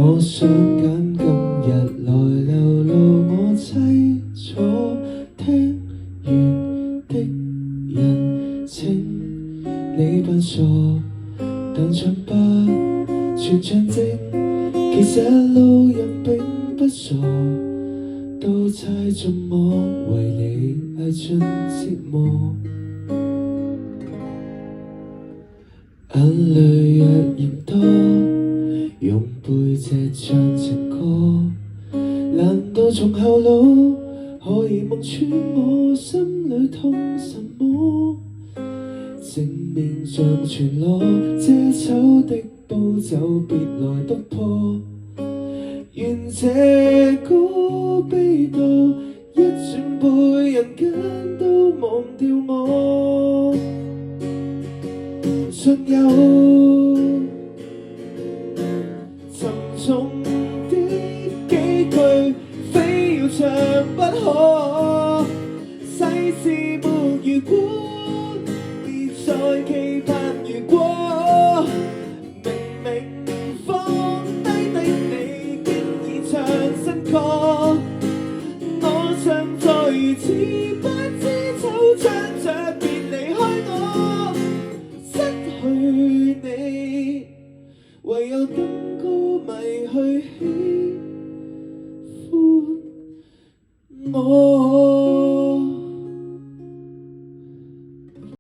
我想揀今日來流露我凄楚聽完的人情，你扮傻但唱不全唱正，其實路人並不傻，都猜中我為你挨盡折磨。眼淚若嫌多，用背脊唱情歌，難道從後腦可以望穿我心裏痛什麼？正面像全裸，遮醜的布就別來突破。願這歌悲到一轉背，人間都忘掉我。尚有